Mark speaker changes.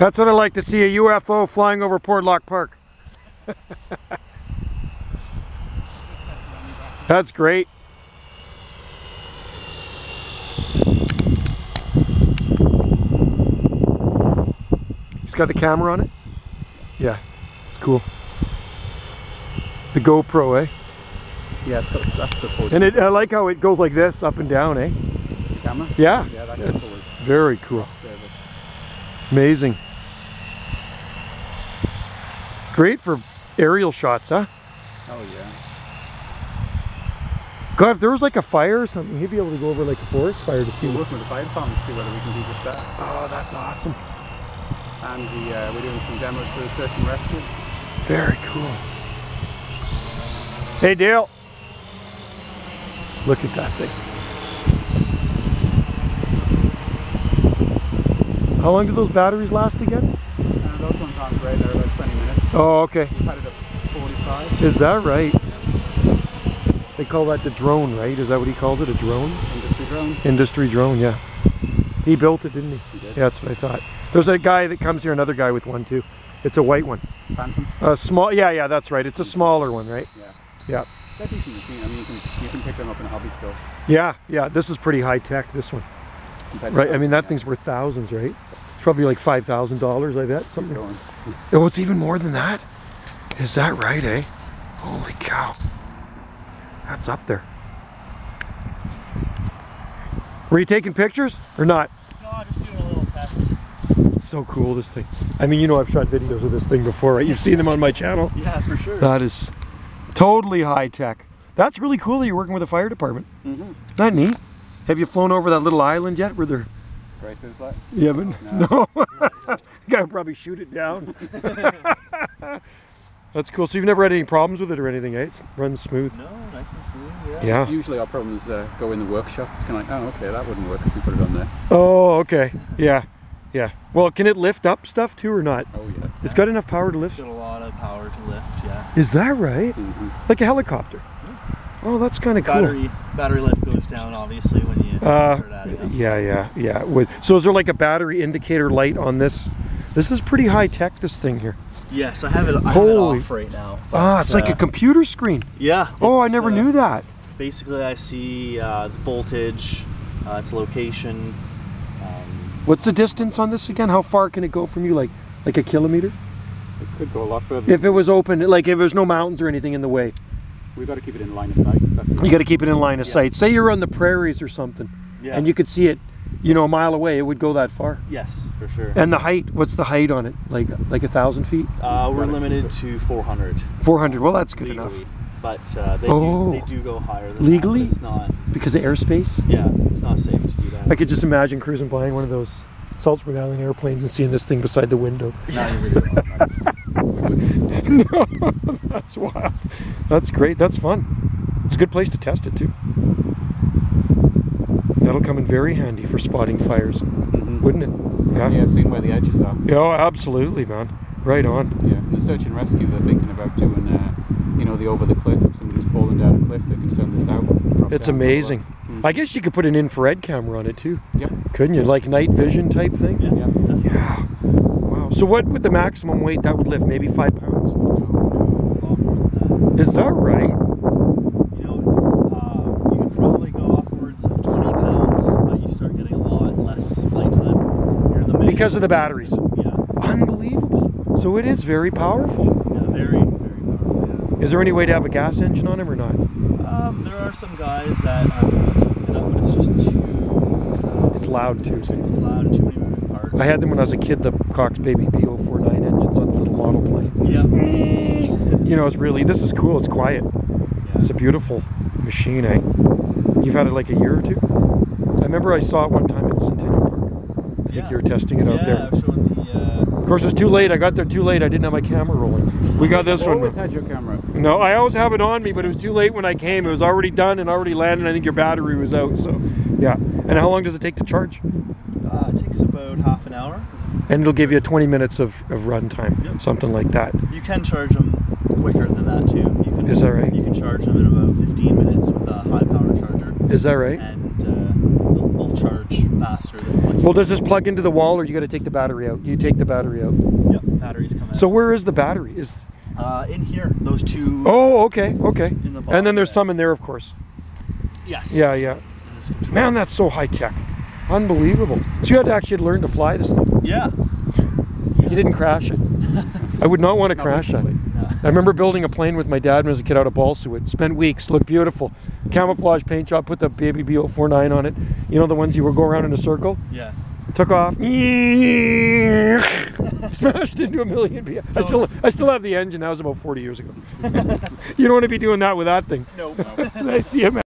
Speaker 1: That's what I like to see, a UFO flying over Portlock Park. That's great. He's got the camera on it? Yeah, it's cool. The GoPro, eh?
Speaker 2: Yeah, that's the photo.
Speaker 1: And I like how it goes like this, up and down, eh?
Speaker 2: Camera?
Speaker 1: Yeah,
Speaker 2: Yeah,
Speaker 1: that's very cool.
Speaker 2: Yeah,
Speaker 1: Amazing. Great for aerial shots, huh?
Speaker 2: oh yeah.
Speaker 1: God, if there was like a fire or something, he'd be able to go over like a forest fire to see
Speaker 2: We're
Speaker 1: what...
Speaker 2: working with the fire department to see whether we can do just that.
Speaker 1: Oh, that's awesome.
Speaker 2: And we're doing some demos for the search and rescue.
Speaker 1: Very cool. Hey, Dale. Look at that thing. How long do those batteries last again?
Speaker 2: Those ones aren't great, they're about 20 minutes.
Speaker 1: Oh, okay.
Speaker 2: We've had it up 45.
Speaker 1: Is that right? They call that the drone, right? Is that what he calls it, a drone?
Speaker 2: Industry drone.
Speaker 1: Industry drone, yeah. He built it, didn't he?
Speaker 2: He did.
Speaker 1: Yeah, that's what I thought. There's a guy that comes here, another guy with one too. It's a white one.
Speaker 2: Phantom?
Speaker 1: Small, yeah, that's right. It's a smaller one, right?
Speaker 2: Yeah.
Speaker 1: Yeah.
Speaker 2: They're decent machine. I mean, you can pick them up in a hobby store.
Speaker 1: Yeah, this is pretty high tech, this one. Right, I mean, that thing's worth thousands, right? It's probably like $5,000, I bet. Something. Oh, it's even more than that? Is that right, eh? Holy cow. That's up there. Were you taking pictures or not?
Speaker 3: No, just doing a little test.
Speaker 1: It's so cool, this thing. I mean, you know, I've shot videos of this thing before, right? You've seen them on my channel.
Speaker 3: Yeah, for sure.
Speaker 1: That is totally high tech. That's really cool that you're working with a fire department.
Speaker 2: Mm-hmm.
Speaker 1: Isn't that neat? Have you flown over that little island yet where they're...
Speaker 2: Braces like?
Speaker 1: You haven't? No. You gotta probably shoot it down. That's cool. So you've never had any problems with it or anything, eh? It runs smooth.
Speaker 3: No, nice and smooth, yeah.
Speaker 1: Yeah.
Speaker 2: Usually our problems go in the workshop. It's kind of like, oh, okay, that wouldn't work if we put it on there.
Speaker 1: Oh, okay. Yeah. Yeah. Well, can it lift up stuff too or not?
Speaker 2: Oh, yeah.
Speaker 1: It's got enough power to lift?
Speaker 3: It's got a lot of power to lift, yeah.
Speaker 1: Is that right?
Speaker 2: Mm-hmm.
Speaker 1: Like a helicopter? Oh, that's kind of cool.
Speaker 3: Battery lift goes down, obviously, when you start adding up.
Speaker 1: Yeah. So is there like a battery indicator light on this? This is pretty high tech, this thing here.
Speaker 3: Yes, I have it off right now. But,
Speaker 1: It's like a computer screen.
Speaker 3: Yeah.
Speaker 1: Oh, I never knew that.
Speaker 3: Basically, I see the voltage, its location.
Speaker 1: What's the distance on this again? How far can it go from you? Like a kilometer?
Speaker 2: It could go a lot further.
Speaker 1: If it was open, like if there's no mountains or anything in the way.
Speaker 2: We've got to keep it in line of sight.
Speaker 1: You got to keep it in line of sight. Say you're on the prairies or something, and you could see it, you know, a mile away. It would go that far.
Speaker 3: Yes, for sure.
Speaker 1: And the height? What's the height on it? Like 1,000 feet?
Speaker 3: We're limited to 400.
Speaker 1: 400. Well, that's good
Speaker 3: legally.
Speaker 1: enough.
Speaker 3: But they do go higher than
Speaker 1: legally?
Speaker 3: that, but it's not.
Speaker 1: Because of airspace?
Speaker 3: Yeah, it's not safe to do that.
Speaker 1: I could just imagine cruising by in one of those Salt Spring Island airplanes and seeing this thing beside the window. No, that's wild. That's great. That's fun. It's a good place to test it too. That'll come in very handy for spotting fires, wouldn't it?
Speaker 2: Yeah, seeing where the edges are.
Speaker 1: Oh, absolutely, man. Right on.
Speaker 2: Yeah, in the search and rescue, they're thinking about doing, you know, the over the cliff. If somebody's fallen down a cliff, they can send this out.
Speaker 1: It's amazing. I guess you could put an infrared camera on it too.
Speaker 2: Yep.
Speaker 1: Couldn't you? Like night vision type thing?
Speaker 3: Yeah.
Speaker 1: Wow. So what would the maximum weight that would lift? Maybe 5 pounds?
Speaker 3: A lot more than that.
Speaker 1: Is that right?
Speaker 3: You know, you could probably go upwards of 20 pounds, but you start getting a lot less flight time. You're in the
Speaker 1: Because of the batteries?
Speaker 3: Yeah.
Speaker 1: Unbelievable. So it is very powerful.
Speaker 3: Yeah, very, very powerful, yeah.
Speaker 1: Is there any way to have a gas engine on him or not?
Speaker 3: There are some guys that have hooked it up, but it's just too...
Speaker 1: It's loud too.
Speaker 3: It's loud and too many moving parts.
Speaker 1: I had them when I was a kid, the Cox Baby P049 engines on the little model planes.
Speaker 3: Yeah.
Speaker 1: You know, it's really, this is cool, it's quiet.
Speaker 3: Yeah.
Speaker 1: It's a beautiful machine, eh? You've had it like a year or two? I remember I saw it one time at Centennial Park. I think you were testing it out there.
Speaker 3: Yeah, I was showing the...
Speaker 1: Of course, it was too late. I got there too late. I didn't have my camera rolling. We got this
Speaker 2: You
Speaker 1: one.
Speaker 2: always had your camera.
Speaker 1: No, I always have it on me, but it was too late when I came. It was already done and already landed. I think your battery was out, so yeah. And how long does it take to charge?
Speaker 3: It takes about half an hour.
Speaker 1: And it'll give you 20 minutes of run time, something like that.
Speaker 3: You can charge them quicker than that too. You can,
Speaker 1: Is that right?
Speaker 3: You can charge them in about 15 minutes with a high power charger.
Speaker 1: Is that right?
Speaker 3: And they'll it'll charge faster than what you
Speaker 1: Well, does this plug into the wall, or you got to take the battery out? You take the battery out.
Speaker 3: Yep, batteries come out.
Speaker 1: So where is the battery? Is
Speaker 3: in here, those two.
Speaker 1: Oh, okay, okay.
Speaker 3: In the
Speaker 1: And
Speaker 3: bottom
Speaker 1: then there's
Speaker 3: there.
Speaker 1: some in there, of course.
Speaker 3: Yes.
Speaker 1: Yeah, yeah.
Speaker 3: in this control.
Speaker 1: Man, that's so high tech. Unbelievable. So you had to actually learn to fly this thing.
Speaker 3: Yeah.
Speaker 1: You didn't crash it. I would not want to
Speaker 3: Not
Speaker 1: crash that.
Speaker 3: recently, no.
Speaker 1: I remember building a plane with my dad when I was a kid out of Balsawood. Spent weeks, looked beautiful. Camouflage paint job, put the baby B049 on it. You know, the ones you would go around in a circle?
Speaker 3: Yeah.
Speaker 1: Took off. Smashed into a million people. I still have the engine. That was about 40 years ago. You don't want to be doing that with that thing.
Speaker 3: No.
Speaker 1: I see it, man.